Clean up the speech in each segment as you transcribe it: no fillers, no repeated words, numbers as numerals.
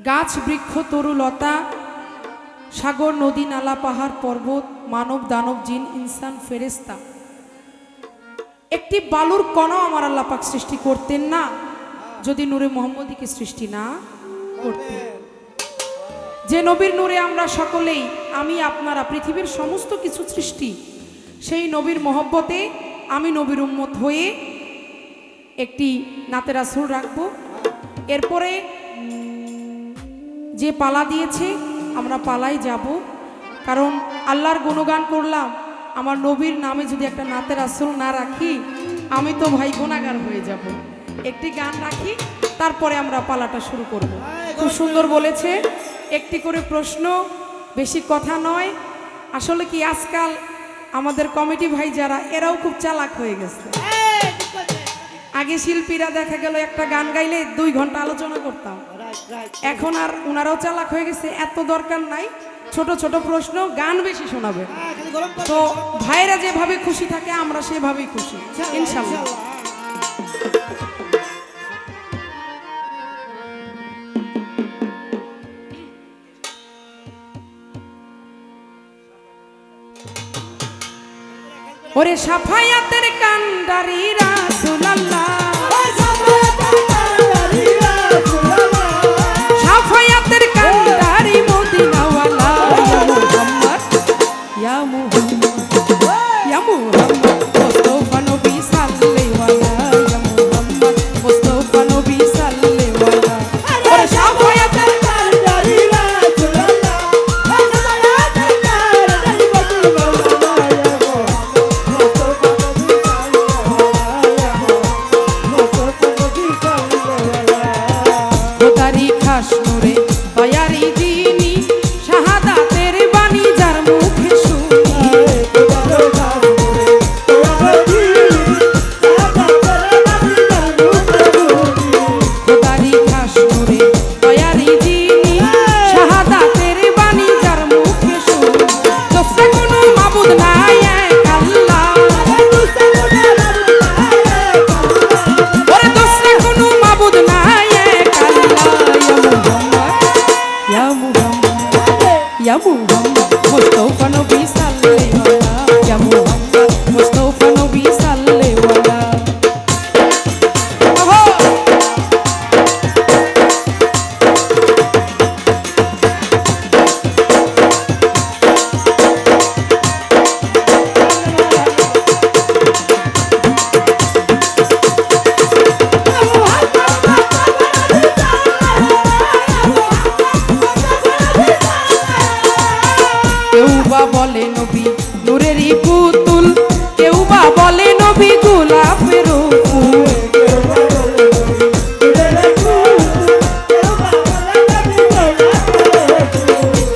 গাছ বৃক্ষ তরুলতা সাগর নদী নালা পাহাড় পর্বত মানব দানব জিন ইনসান ফেরেশতা একটি বালুর কণাও আমার আল্লাহ পাক সৃষ্টি করতেন না যদি নূরে মুহাম্মদীকে সৃষ্টি না করতেন। যে নবীর নূরে আমরা সকলেই আমি আপনারা পৃথিবীর সমস্ত কিছু সৃষ্টি, সেই নবীর মহব্বতে আমি নবীর উম্মত হয়ে একটি নাতে রাসূল রাখবো। এরপরে যে পালা দিয়েছে আমরা পালাই যাব, কারণ আল্লাহর গুণগান করলাম, আমার নবীর নামে যদি একটা নাতে রাসূল না রাখি আমি তো ভাই গুনাহগার হয়ে যাব। একটি গান রাখি, তারপরে আমরা পালাটা শুরু করব। খুব সুন্দর বলেছে, একটি করে প্রশ্ন, বেশি কথা নয়। আসলে কি আজকাল আমাদের কমিটি ভাই যারা এরাও খুব চালাক হয়ে গেছে। আগে শিল্পীরা দেখা গেল একটা গান গাইলে 2 ঘন্টা আলোচনা করতাম, এখন আর উনারাও চালাক হয়ে গেছে, এত দরকার নাই, ছোট ছোট প্রশ্ন, গান বেশি শোনাবে। তো ভাইরা যেভাবে খুশি থাকে আমরা সেভাবেই খুশি ইনশাআল্লাহ। ওরে সাফায়াতের কান্ডারি রাসূলুল্লাহ, সাফায়াতের কান্ডারি মদিনাওয়ালা, ইয়া মুহাম্মদ ইয়া মুহাম্মদ ইয়া মুহাম্মদ মুস্তাফা নবী সাল্লাল্লাহু আলাইহি ইয়া মুহাম্মদ মুস্তাফা নবী সাল্লাল্লাহু আলাইহি। ওরে সাফায়াতের কান্ডারি রাসূলুল্লাহ, সাফায়াতের কান্ডারি মদিনাওয়ালা, নূরে দয়ারি যিনি শাহাদাতের বাণী যার মুখে শুনি, খোদারি খাস নূরে দয়ারি যিনি শাহাদাতের বাণী যার মুখে শুনি, দোসরা কোনো মাবুদ নাই এক আল্লাহ, ওরে দোসরা কোনো মাবুদ নাই এক আল্লাহ, ইয়া মুহাম্মদ মুস্তাফা নবী সাল্লাল্লাহু আলাইহি ইয়া মুহাম্মদ মুস্তাফা নবী সাল্লাল্লাহু আলাইহি। কেউ বা বলে নবী নূরেরই পুতুল, কেউ বা বলে নবী গোলাপের ফুল,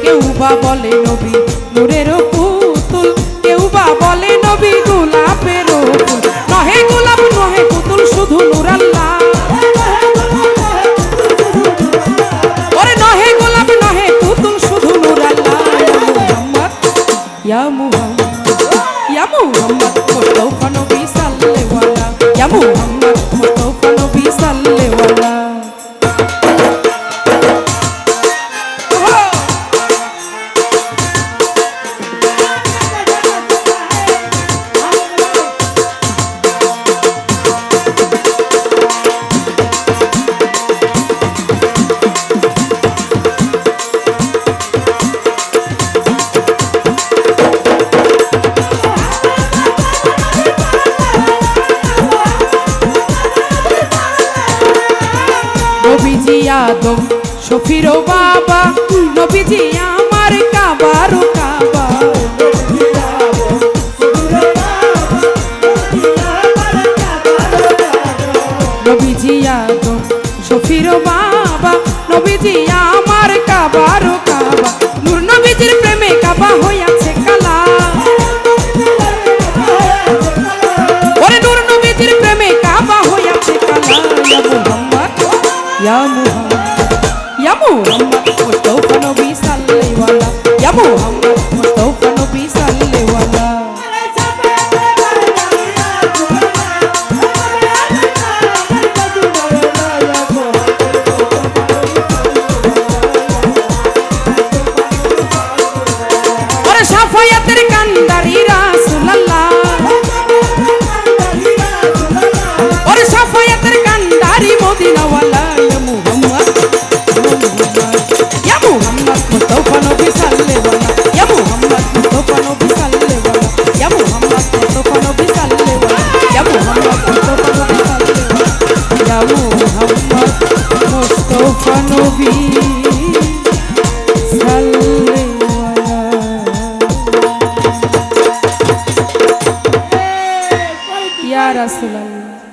কেউ বা বলে নবী নূরের পুতুল, কেউ বা বলে নবী গোলাপের ফুল, নহে গোলাপ নহে পুতুল শুধু নূর আল্লাহ, ওরে নহে গোলাপ নহে পুতুল শুধু নূর আল্লাহ, ইয়া মুহাম্মদ ইয়া মুহাম্মদ মুস্তাফা নবী সাল্লাল্লাহু আলাইহি ইয়া মুহাম্মদ মুস্তাফা নবী সাল্লাল্লাহু আলাইহি। নবীজি আদম শফির বাবা, নবীজি আমার কাবার কাবা, নবীজি আদম শফির বাবা, নবীজি আমার কাবার কাবা, নূর নবীজির প্রেমে কাবা হইয়াছে কালা, ওরে নূর নবীজির প্রেমে কাবা হইয়াছে কালা, ইয়া মুহাম্মদ ইয়া মুহাম্মদ মুস্তাফা নবী সাল্লাল্লাহু আলাইহি ইয়া মুহাম্মদ মুস্তাফা নবী সাল্লাল্লাহু আলাইহি। নবী সাল্লি ইয়া রাসূলুল্লাহ।